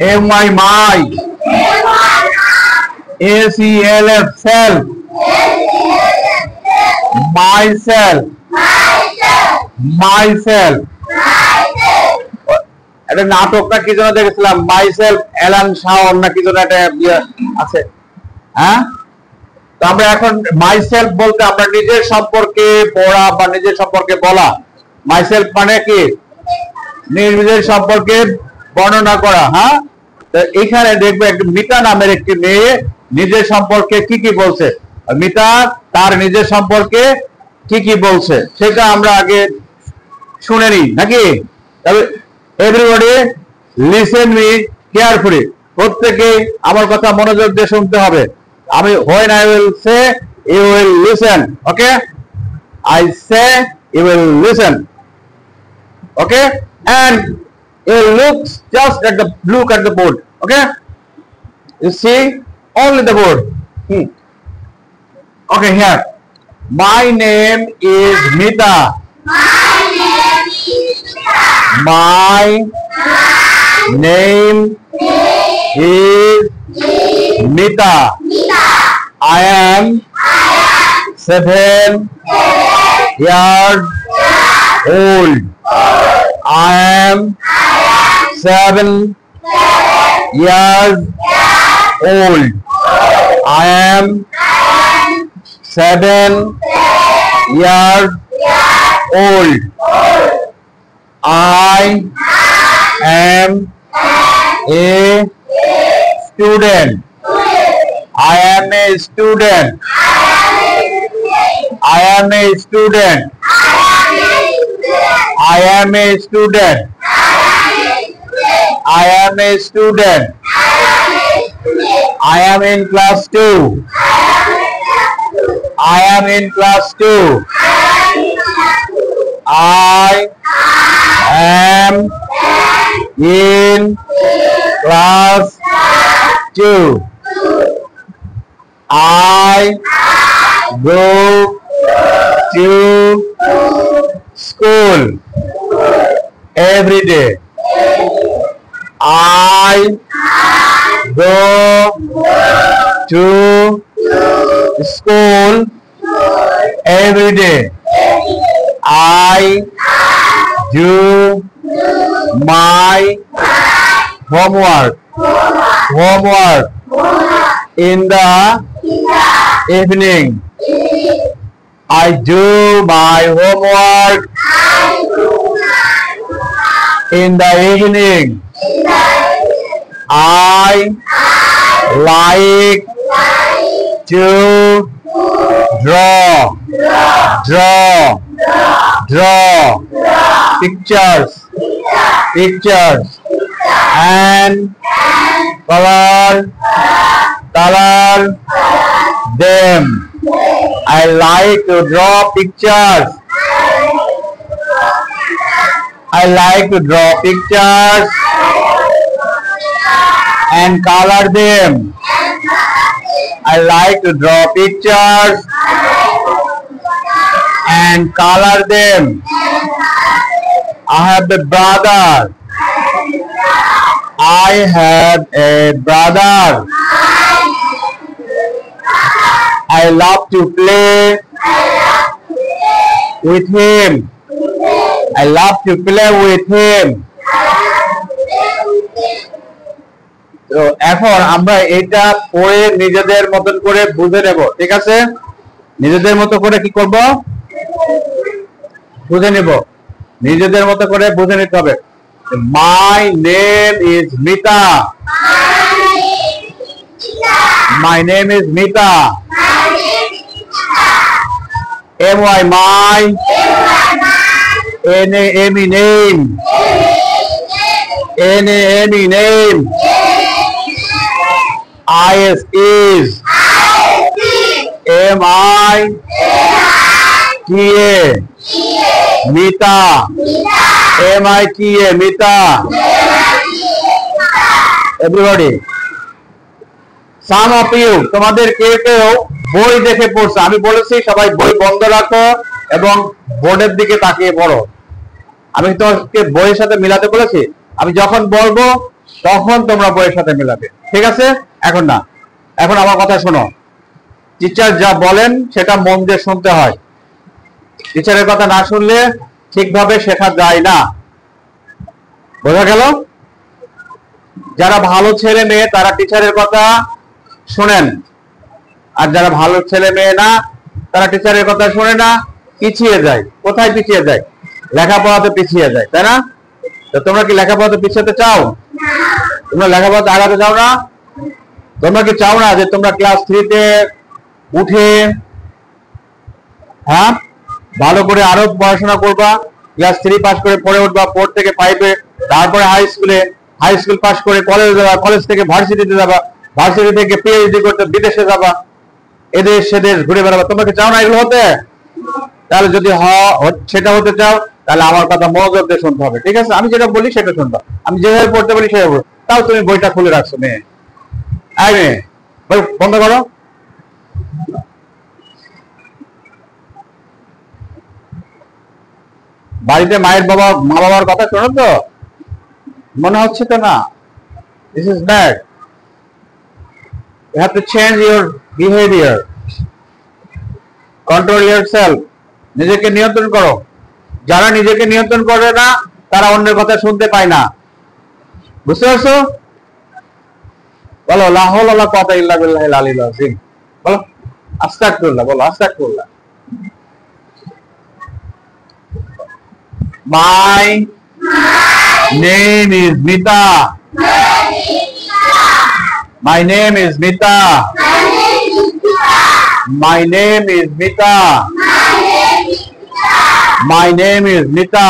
M-I my. S-E-L-F self. Myself. Myself. এটা নাটকটা কি যেন দেখেছিলাম, মাইসেলফ অ্যালান শাওন না কি যেন একটা আছে, হ্যাঁ? তো আমরা এখন মাইসেলফ বলতে আমরা নিজের সম্পর্কে পড়া বা নিজের সম্পর্কে বলা। মাইসেলফ মানে কি? নিজের সম্পর্কে বর্ণনা করা, হ্যাঁ? তো এখানে দেখবো একটা মিতা নামের একটি মেয়ে নিজের সম্পর্কে কি কি বলছে। মিতা তার নিজের সম্পর্কে কি কি বলছে সেটা আমরা আগে শুনে নিই নাকি? তবে everybody listen me carefully. প্রত্যেকে আমার কথা মনোযোগ দিয়ে শুনতে হবে। আমি when I will say you will listen. Okay? I say you will listen. Okay? And you look at the board. Okay? You see only the board. Okay, here. My name is Mita. My name is Mita. I am 7 years old. I am 7 years old. I am 7 years old. I am a student. I am a student. I am a student. I am a student. I am a student. I am in class 2. I am in class 2. I am in class 2. I go to school every day. I go to school every day. I do my homework in the evening. I do my homework in the evening. I like to draw pictures and color them. I like to draw pictures. I like to draw pictures and color them. I like to draw pictures and color them. I have a brother. I have a brother. I love to play with him. I love to play with him. তো এখন আমরা এটা পড়ে নিজেদের মতন করে বুঝে নেব, ঠিক আছে? নিজেদের মতো করে কি করব? বুঝে নেব, নিজেদের মতো করে বুঝে নিতে হবে। My name is Mita. My name is Mita. M-Y my. N-A-M-E name. N-A-M-E name. I-S is. M-I T-A. Mita. M-I-T-A. Mita. Everybody. Some of you, তোমাদের কেউ কেউ বই দেখে পড়ছে। আমি বলেছি সবাই বই বন্ধ রাখো এবং বোর্ডের দিকে তাকিয়ে পড়ো। আমি তোমাকে বইয়ের সাথে মিলাতে বলেছি। আমি যখন বলবো তখন তোমরা বইয়ের সাথে মিলাবে, ঠিক আছে? এখন না, এখন আমার কথা শোনো। টিচার যা বলেন সেটা মন দিয়ে শুনতে হয়। টিচারের কথা না শুনলে ঠিকভাবে শেখা যায় না। বোঝা গেল? যারা ভালো ছেলে মেয়ে তারা টিচারের কথা শুনেন, আর যারা ভালো ছেলে মেয়ে না তারা টিচারের কথা শুনে না, পিছিয়ে যায়। কোথায় পিছিয়ে যায়? লেখাপড়াতে পিছিয়ে যায়, তাই না? তো তোমরা কি লেখাপড়াতে পিছাতে চাও? তোমরা লেখাপড়াতে আগাতে চাও না? তোমরা কি চাও না যে তোমরা ক্লাস 3 তে উঠে হ্যাঁ ভালো করে আরো পড়াশোনা করবা, ক্লাস 3 পাস করে পড়ে উঠবা, 4 থেকে 5 এ, তারপরে হাই স্কুল পাস করে কলেজে যাবা, কলেজ থেকে ভার্সিটিতে যাবা, ভার্সিটি থেকে পিএইচডি করতে বিদেশে যাবা, এদেশ সেদেশ ঘুরে বেড়াবা। তোমরা কি চাও না এগুলো হতে? তাহলে যদি সেটা হতে চাও তাহলে আমার কথা মনোযোগ দিয়ে শুনতে হবে, ঠিক আছে? আমি যেটা বলি সেটা শুনবা, আমি যেভাবে পড়তে বলি সেভাবে। তাও তুমি বইটা খুলে রাখছো মেয়ে, আই মেয়ে বই বন্ধ করো। বাড়িতে মায়ের মা বাবার কথা শোনো তো? মনে হচ্ছে তো না? This is bad. You have to change your behaviour, control yourself. নিজেকে নিয়ন্ত্রণ করো। যারা নিজেকে নিয়ন্ত্রণ করে না তারা অন্যের কথা শুনতে পায় না। বুঝতে পারছো? বলো লা হাওলা ওয়ালা কুওয়াতা ইল্লা বিল্লাহিল আলিয়্যিল আযীম। বলো আস্তাগফিরুল্লাহ, বলো আস্তাগফিরুল্লাহ। My name is Mita. My name is Mita. My name is Mita. My name is Mita.